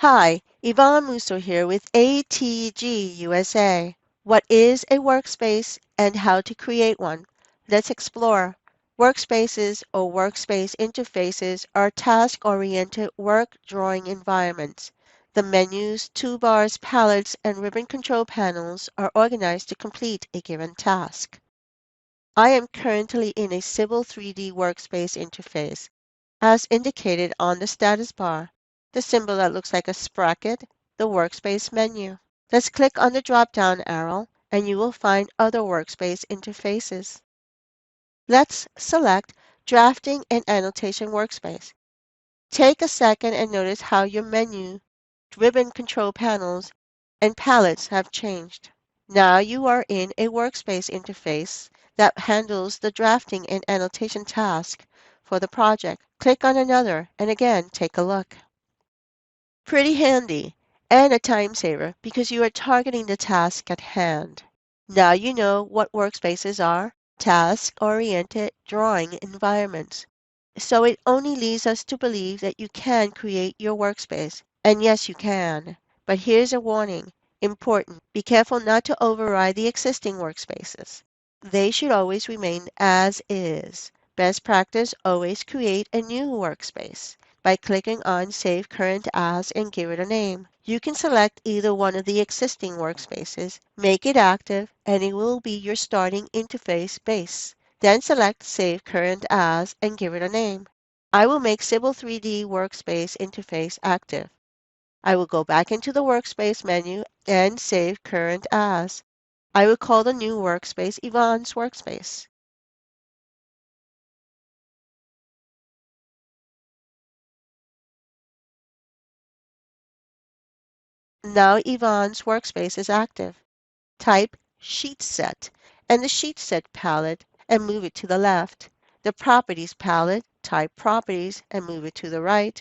Hi, Yvonne Musso here with ATG USA. What is a workspace and how to create one? Let's explore. Workspaces or workspace interfaces are task-oriented work drawing environments. The menus, toolbars, palettes, and ribbon control panels are organized to complete a given task. I am currently in a Civil 3D workspace interface, as indicated on the status bar, the symbol that looks like a sprocket, the Workspace menu. Let's click on the drop-down arrow and you will find other workspace interfaces. Let's select Drafting and Annotation Workspace. Take a second and notice how your menu, ribbon control panels, and palettes have changed. Now you are in a workspace interface that handles the drafting and annotation task for the project. Click on another and again take a look. Pretty handy and a time saver because you are targeting the task at hand. Now you know what workspaces are, task-oriented drawing environments. So it only leaves us to believe that you can create your workspace. And yes, you can. But here's a warning. Important. Be careful not to override the existing workspaces. They should always remain as is. Best practice, always create a new workspace by clicking on Save Current As and give it a name. You can select either one of the existing workspaces, make it active, and it will be your starting interface base. Then select Save Current As and give it a name. I will make Civil 3D Workspace Interface active. I will go back into the Workspace menu and save Current As. I will call the new workspace Yvonne's Workspace. Now Yvonne's Workspace is active. Type Sheet Set and the Sheet Set palette and move it to the left. The Properties palette, type Properties and move it to the right.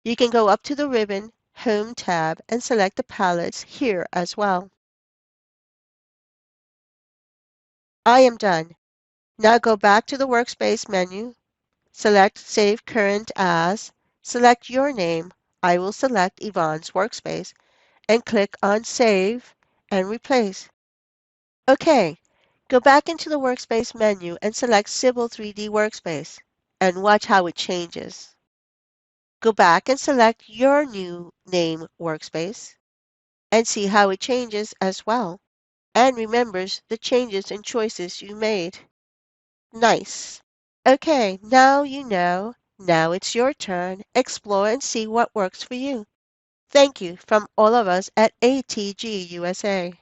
You can go up to the ribbon Home tab and select the palettes here as well. I am done. Now go back to the Workspace menu, select Save Current As, select your name. I will select Yvonne's Workspace and click on Save and Replace. OK, go back into the Workspace menu and select Civil 3D Workspace and watch how it changes. Go back and select your new name workspace and see how it changes as well and remembers the changes and choices you made. Nice. Okay, now you know. Now it's your turn. Explore and see what works for you. Thank you from all of us at ATG USA.